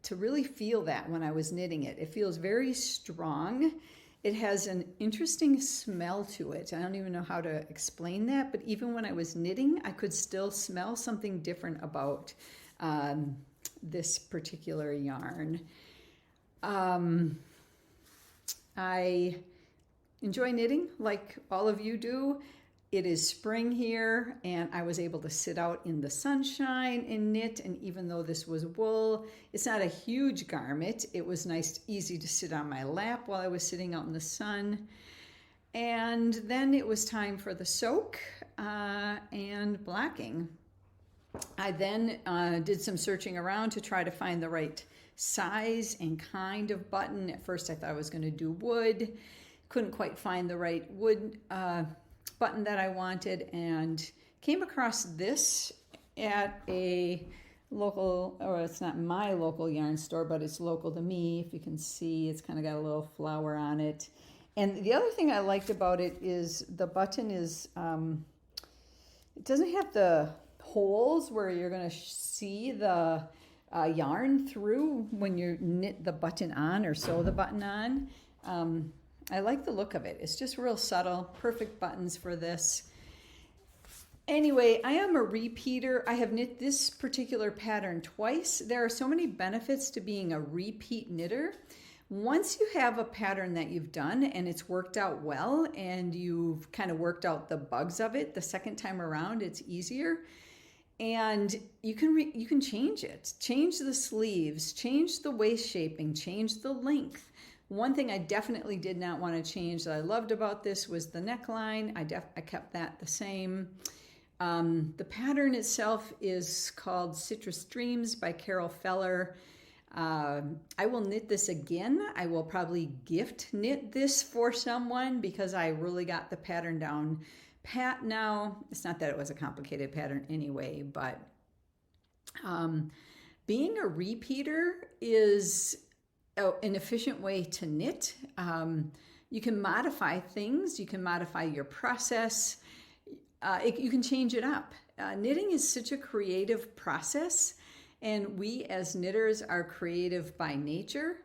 to really feel that when I was knitting it. It feels very strong. It has an interesting smell to it. I don't even know how to explain that, but even when I was knitting, I could still smell something different about this particular yarn. I enjoy knitting like all of you do. It is spring here, and I was able to sit out in the sunshine and knit, and even though this was wool, it's not a huge garment. It was nice, easy to sit on my lap while I was sitting out in the sun. And then it was time for the soak and blacking. I then did some searching around to try to find the right size and kind of button. At first I thought I was going to do wood. Couldn't quite find the right wood button that I wanted, and came across this at a local, or it's not my local yarn store, but it's local to me. If you can see, it's kind of got a little flower on it. And the other thing I liked about it is the button is, it doesn't have the holes where you're going to see the yarn through when you knit the button on or sew the button on. I like the look of it. It's just real subtle, perfect buttons for this. Anyway, I am a repeater. I have knit this particular pattern twice. There are so many benefits to being a repeat knitter. Once you have a pattern that you've done and it's worked out well and you've kind of worked out the bugs of it, the second time around it's easier. And you can change it. Change the sleeves, change the waist shaping, change the length. One thing I definitely did not want to change that I loved about this was the neckline. I kept that the same. The pattern itself is called Citrus Dreams by Carol Feller. I will knit this again. I will probably gift knit this for someone because I really got the pattern down pat now. It's not that it was a complicated pattern anyway, but being a repeater is an efficient way to knit. You can modify things. You can modify your process. You can change it up. Knitting is such a creative process, and we as knitters are creative by nature.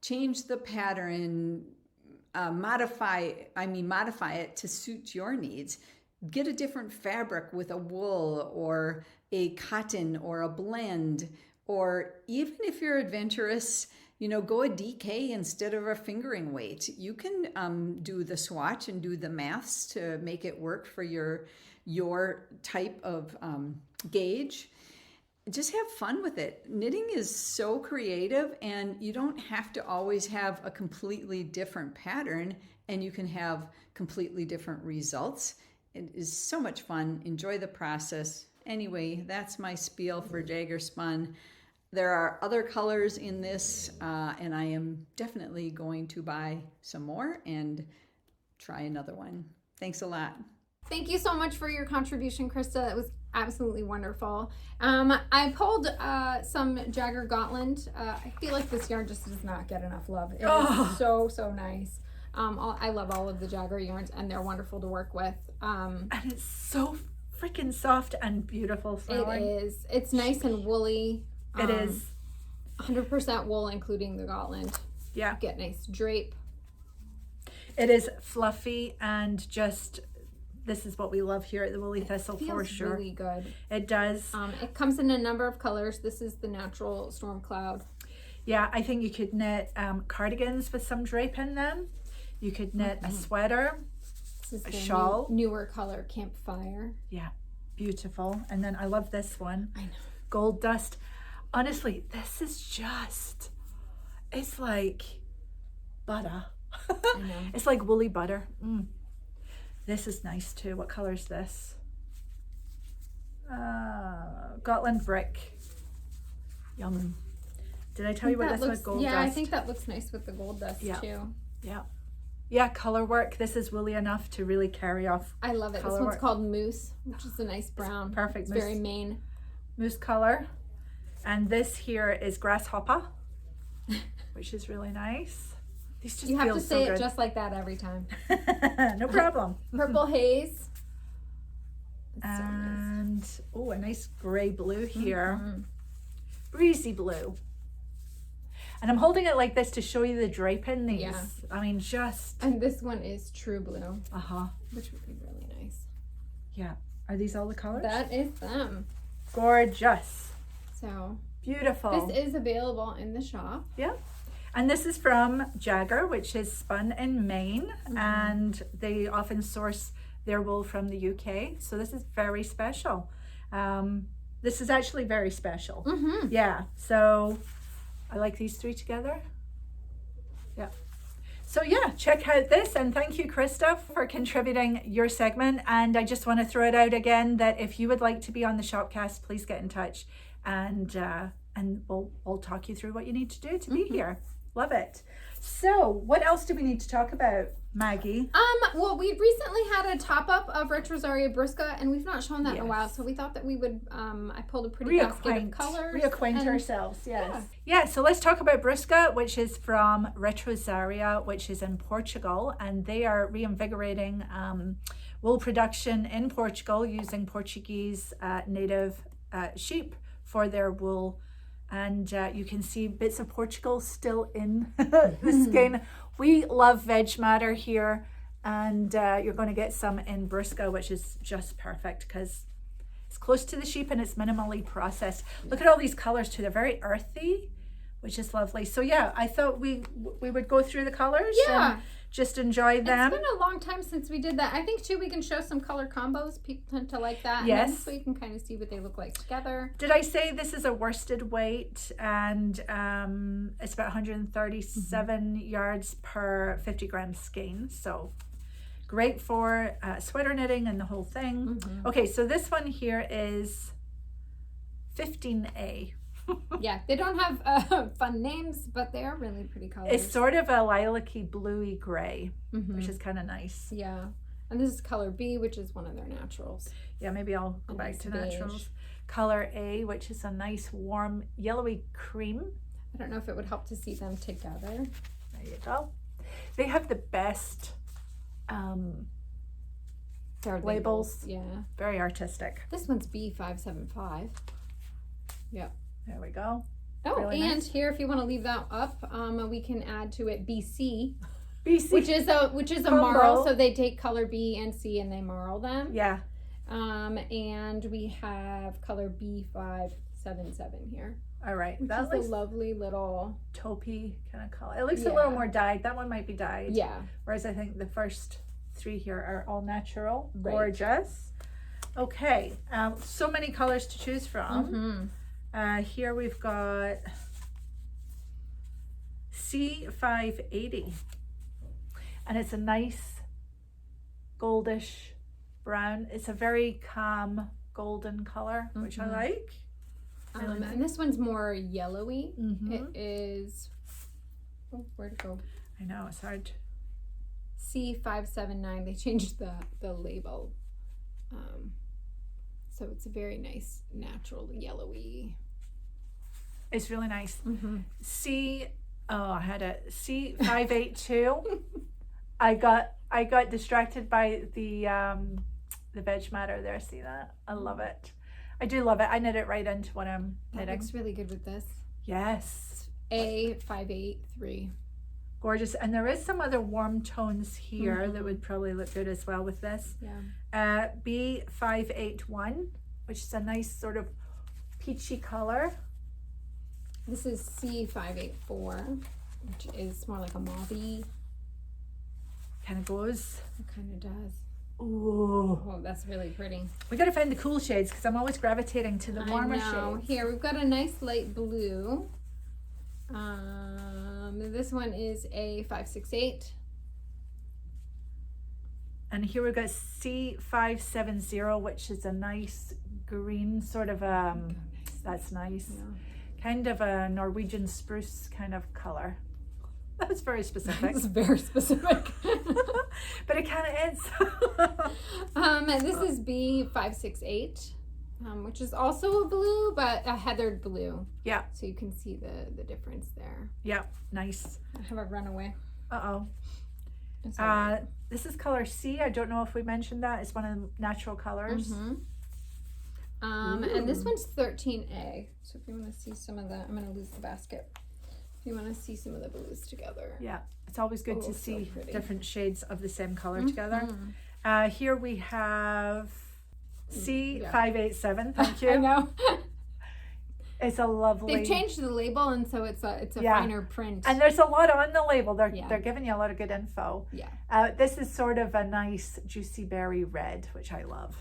Change the pattern, modify it to suit your needs. Get a different fabric with a wool or a cotton or a blend. Or even if you're adventurous go a DK instead of a fingering weight. You can do the swatch and do the maths to make it work for your type of gauge. Just have fun with it. Knitting is so creative, and you don't have to always have a completely different pattern, and you can have completely different results. It is so much fun. Enjoy the process. Anyway, that's my spiel for Jagger Spun. There are other colors in this, and I am definitely going to buy some more and try another one. Thanks a lot. Thank you so much for your contribution, Krista. It was absolutely wonderful. I pulled some Jagger Gotland. I feel like this yarn just does not get enough love. It is so nice. I love all of the Jagger yarns, and they're wonderful to work with. And it's so freaking soft and beautiful flowing. It is. It's nice and woolly. It is. 100% wool, including the Gotland. Yeah. Get nice drape. It is fluffy and just, this is what we love here at the Woolly Thistle for sure. Really good. It does. It comes in a number of colors. This is the natural storm cloud. Yeah, I think you could knit cardigans with some drape in them. You could knit a sweater, This is a the shawl. newer color, Campfire. Yeah, beautiful. And then I love this one. I know. Gold Dust. Honestly, this is just, it's like butter. I know. It's like woolly butter. This is nice too. What color is this? Gotland Brick. Yum. Did I tell you what this was? Gold Yeah, Dust. I think that looks nice with the gold dust too. Yeah. Yeah, color work. This is woolly enough to really carry off. I love it. This Color one's work. called Moose, which is a nice brown. Perfect. It's very Maine. Moose color. And this here is Grasshopper, which is really nice. These just You have feel to so say good. it just like that every time. No problem. Purple haze. It's so nice. And oh, a nice gray blue here. Breezy blue. And I'm holding it like this to show you the drape in these. Yeah. I mean, just And this one is True Blue, uh-huh. which would be really nice. Yeah. Are these all the colors? That is them. Gorgeous. So Beautiful. this is available in the shop. Yeah. And this is from Jagger, which is spun in Maine, and they often source their wool from the UK. So this is very special. This is actually very special. Yeah. So I like these three together. Yeah. So yeah, check out this, and thank you, Krista, for contributing your segment. And I just want to throw it out again that if you would like to be on the Shopcast, please get in touch, and we'll talk you through what you need to do to be here. Love it. So what else do we need to talk about, Maggie? Well, we recently had a top-up of Retrosaria Brusca, and we've not shown that in a while, so we thought that we would, I pulled a pretty basket of colors. Reacquaint ourselves, yes. Yeah, so let's talk about Brusca, which is from Retrosaria, which is in Portugal, and they are reinvigorating wool production in Portugal using Portuguese native sheep for their wool. And you can see bits of Portugal still in the skein. We love veg matter here, and you're going to get some in Brusca, which is just perfect because it's close to the sheep and it's minimally processed. Look at all these colors too. They're very earthy, which is lovely. So yeah, I thought we would go through the colors and just enjoy them. It's been a long time since we did that. I think too we can show some color combos. People tend to like that. Yes. And so you can kind of see what they look like together. Did I say this is a worsted weight, and it's about 137 yards per 50 gram skein. So great for sweater knitting and the whole thing. Okay, so this one here is 15A. Yeah, they don't have fun names, but they are really pretty colors. It's sort of a lilac-y bluey gray, which is kind of nice. Yeah, and this is color B, which is one of their naturals. Yeah, maybe I'll go back nice to beige. naturals. Color A, which is a nice warm yellowy cream. I don't know if it would help to see them together. There you go. They have the best They're labels. Yeah. Very artistic. This one's B575. Yep. There we go. Oh, Really and nice. here, if you want to leave that up, we can add to it BC, BC. which is a Combo. marl. So they take color B and C and they marl them. Yeah. And we have color B577 here. All right, Which that is looks a lovely little. taupey kind of color. It looks a little more dyed. That one might be dyed. Yeah. Whereas I think the first 3 here are all natural. Right. Gorgeous. Okay, so many colors to choose from. Here we've got C580, and it's a nice goldish brown. It's a very calm golden color, which I like. And this one's more yellowy. It is, oh, where'd it go? I know, it's hard. C579. They changed the label. So it's a very nice natural yellowy. It's really nice. I had a C582. I got distracted by the veg matter there. See that? I love it. I do love it. I knit it right into what I'm That knitting. looks really good with this. Yes. A583. Gorgeous. And there is some other warm tones here that would probably look good as well with this. Yeah. B581, which is a nice sort of peachy color. This is C584, which is more like a mauve-y. Kind of goes. It kind of does. Ooh. Oh, that's really pretty. We got to find the cool shades because I'm always gravitating to the warmer I know. shades. Here, we've got a nice light blue. This one is A568. And here we've got C570, which is a nice green sort of, that's nice. Yeah. Kind of a Norwegian spruce kind of color. That's very specific. It's very specific. But it kind of is. This is B568, which is also a blue, but a heathered blue. Yeah. So you can see the difference there. Yeah, nice. I have a runaway. Uh-oh. It's all right. This is color C. I don't know if we mentioned that. It's one of the natural colors. And this one's 13A. So if you want to see some of the, I'm going to lose the basket. If you want to see some of the blues together. Yeah, it's always good to so see pretty. different shades of the same color together. Here we have C587. Thank you. I know. It's a lovely. They've changed the label, and so it's a Yeah. finer print. And there's a lot on the label. They're Yeah. they're giving you a lot of good info. Yeah. This is sort of a nice juicy berry red, which I love.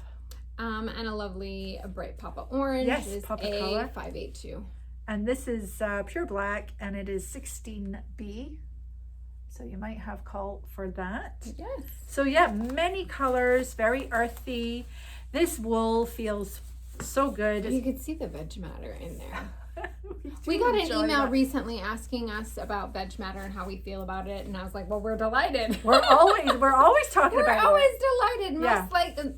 And a lovely bright papa orange. Yes, is papa color. A582. And this is pure black, and it is 16B. So you might have call for that. Yes. So yeah, many colors, very earthy. This wool feels so good. You could see the veg matter in there. We We got an enjoy email that. recently asking us about veg matter and how we feel about it, and I was like, "Well, we're delighted. We're always talking We're about always it. delighted. Yeah.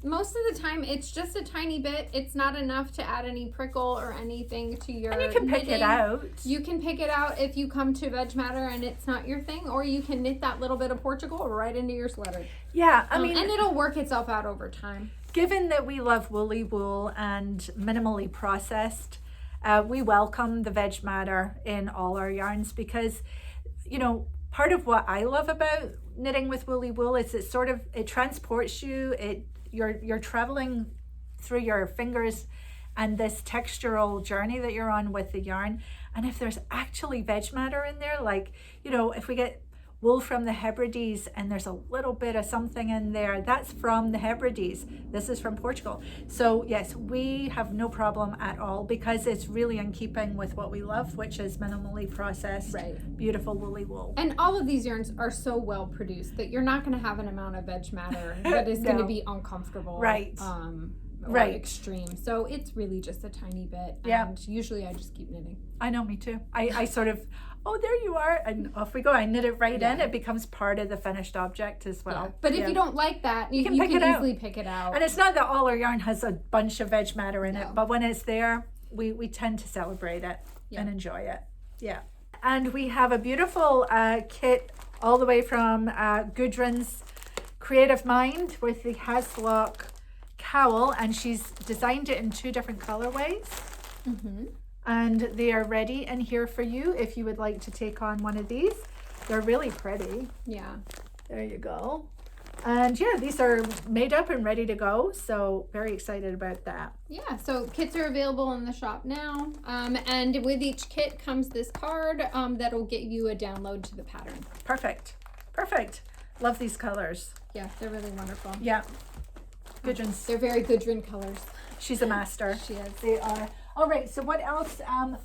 Most of the time, it's just a tiny bit. It's not enough to add any prickle or anything to your. And you can pick it knitting. out. You can pick it out if you come to veg matter and it's not your thing, or you can knit that little bit of Portugal right into your sweater. Yeah, I mean, and it'll work itself out over time. given that we love woolly wool and minimally processed, we welcome the veg matter in all our yarns because, you know, part of what I love about knitting with woolly wool is it transports you. You're traveling through your fingers and this textural journey that you're on with the yarn. And if there's actually veg matter in there, like, you know, if we get wool from the Hebrides and there's a little bit of something in there, that's from the Hebrides. This is from Portugal. So yes, we have no problem at all because it's really in keeping with what we love, which is minimally processed, beautiful woolly wool. And all of these yarns are so well produced that you're not going to have an amount of veg matter that is going to be uncomfortable. Or extreme. So it's really just a tiny bit. And usually I just keep knitting. I know, me too. I sort of, oh, there you are, and off we go. I knit it right in. It becomes part of the finished object as well. Yeah. But if you don't like that, you can easily pick it out. And it's not that all our yarn has a bunch of veg matter in it, but when it's there, we tend to celebrate it and enjoy it. Yeah. And we have a beautiful kit all the way from Gudrun's creative mind with the Haslock cowl, and she's designed it in 2 different colorways. And they are ready and here for you if you would like to take on one of these. They're really pretty. Yeah. There you go. And yeah, these are made up and ready to go. So very excited about that. Yeah, so kits are available in the shop now. And with each kit comes this card that'll get you a download to the pattern. Perfect. Perfect. Love these colors. Yeah, they're really wonderful. Yeah. Gudrun's. They're very Gudrun colors. She's a master. She is. They are. All right. So what else?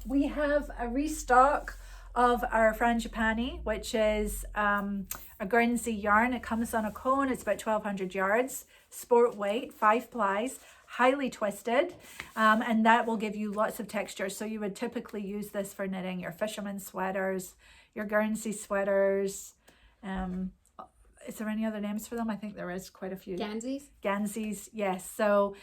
We have a restock of our frangipani, which is a Guernsey yarn. It comes on a cone. It's about 1,200 yards. Sport weight, 5 plies, highly twisted, and that will give you lots of texture. So you would typically use this for knitting your fisherman sweaters, your Guernsey sweaters. Is there any other names for them? I think there is quite a few. Ganseys, yes. So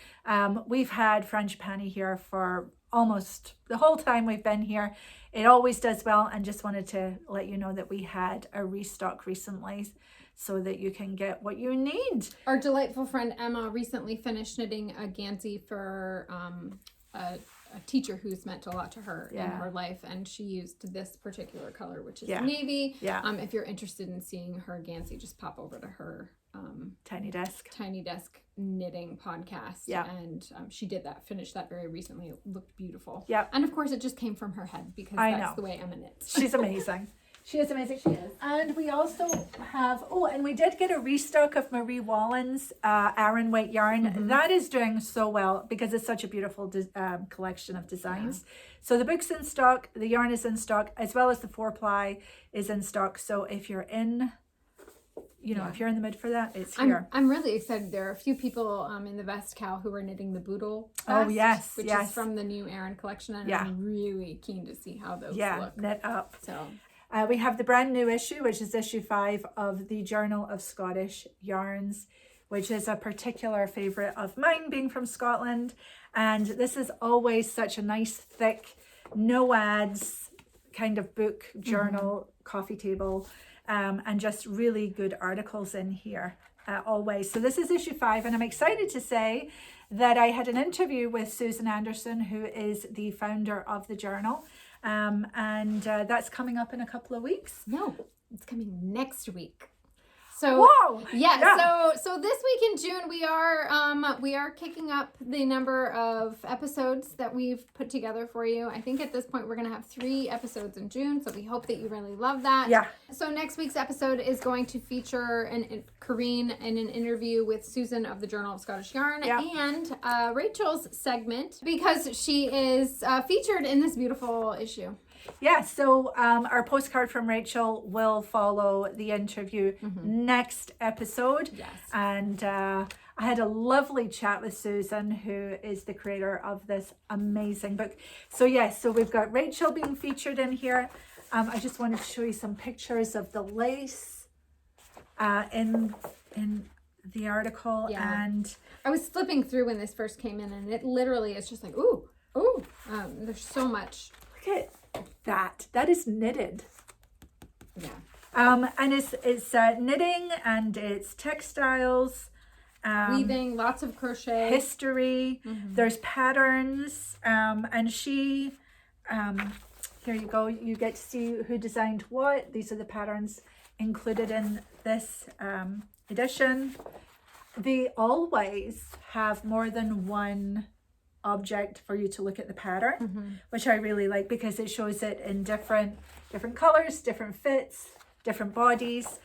we've had frangipani here for almost the whole time we've been here. It always does well, and just wanted to let you know that we had a restock recently so that you can get what you need. Our delightful friend Emma recently finished knitting a Gansey for a teacher who's meant a lot to her in her life, and she used this particular color, which is navy. If you're interested in seeing her Gansey, just pop over to her Tiny Desk knitting podcast. And she finished that very recently. It looked beautiful. And of course it just came from her head, because that's the way Emma knits. She's amazing. She is amazing. She is. And we also have, and we did get a restock of Marie Wallen's Aran weight yarn. That is doing so well because it's such a beautiful collection of designs. So the book's in stock, the yarn is in stock, as well as the 4-ply is in stock. So if you're in, if you're in the mood for that, it's here. I'm really excited. There are a few people in the Vest Cow who are knitting the Boodle Vest, which is from the new Aran collection, and I'm really keen to see how those look. Knit up. So we have the brand new issue, which is issue 5 of the Journal of Scottish Yarns, which is a particular favorite of mine, being from Scotland. And this is always such a nice, thick, no ads kind of book, journal, coffee table, and just really good articles in here always. So this is issue 5, and I'm excited to say that I had an interview with Susan Anderson, who is the founder of the journal. And that's coming up in a couple of weeks. No, it's coming next week. So so this week in June we are kicking up the number of episodes that we've put together for you. I think at this point we're gonna have 3 episodes in June, so we hope that you really love that. So next week's episode is going to feature Corrine in an interview with Susan of the Journal of Scottish Yarn and Rachel's segment, because she is featured in this beautiful issue. So our postcard from Rachel will follow the interview next episode. And I had a lovely chat with Susan, who is the creator of this amazing book. So so we've got Rachel being featured in here. I just wanted to show you some pictures of the lace in the article. And I was flipping through when this first came in, and it literally is just like, ooh, there's so much. Look at that is knitted. And it's knitting, and it's textiles, weaving, lots of crochet, history. There's patterns, and she here you go, you get to see who designed what. These are the patterns included in this edition. They always have more than one object for you to look at the pattern, which I really like, because it shows it in different colors, different fits, different bodies.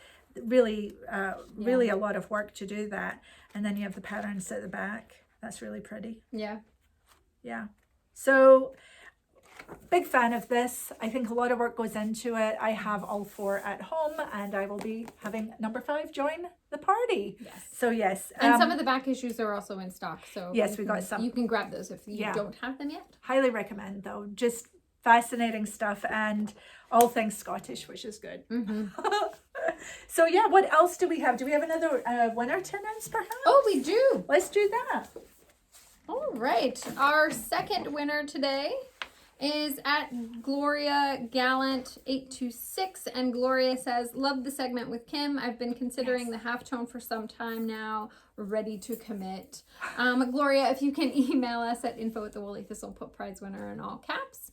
Really a lot of work to do that. And then you have the patterns at the back. That's really pretty. So big fan of this. I think a lot of work goes into it. I have all 4 at home, and I will be having number 5 join the party. So and some of the back issues are also in stock, so we got some. You can grab those if you don't have them yet. Highly recommend, though. Just fascinating stuff, and all things Scottish, which is good. So what else do we have? Do we have another winner to announce, perhaps? Oh, we do. Let's do that. All right, our second winner today is at Gloria Gallant 826, and Gloria says, love the segment with Kim. I've been considering the halftone for some time now. Ready to commit. Gloria, if you can email us at info@thewoollythistle, put prize winner in all caps.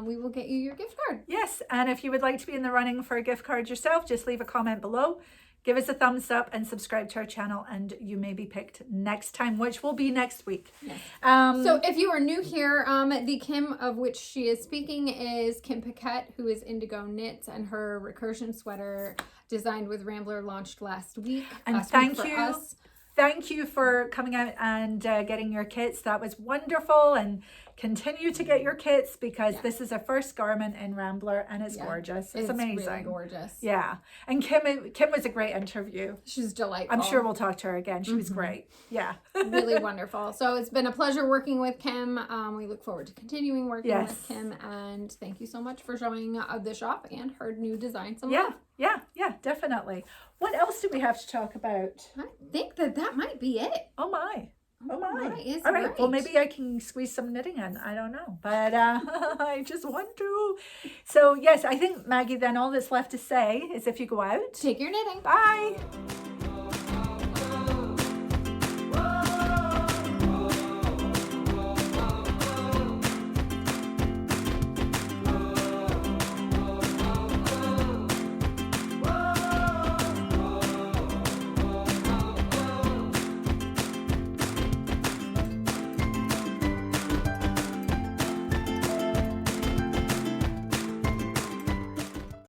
We will get you your gift card. Yes, and if you would like to be in the running for a gift card yourself, just leave a comment below. give us a thumbs up and subscribe to our channel, and you may be picked next time, which will be next week. Yes. So if you are new here, the Kim of which she is speaking is Kim Paquette, who is Indigo Knits, and her recursion sweater designed with Rambler launched last week. And thank you for coming out and getting your kits. That was wonderful, and continue to get your kits, because this is a first garment in Rambler, and it's gorgeous. It's amazing. Really gorgeous. Yeah. And Kim was a great interview. She's delightful. I'm sure we'll talk to her again. She was great. Yeah. Really wonderful. So it's been a pleasure working with Kim. We look forward to continuing working with Kim, and thank you so much for showing the shop and her new design some love. Yeah, definitely. What else do we have to talk about? I think that might be it. Oh my. All right. Well, maybe I can squeeze some knitting in. I don't know. But I just want to. So, yes, I think, Maggie, then all that's left to say is if you go out, take your knitting. Bye.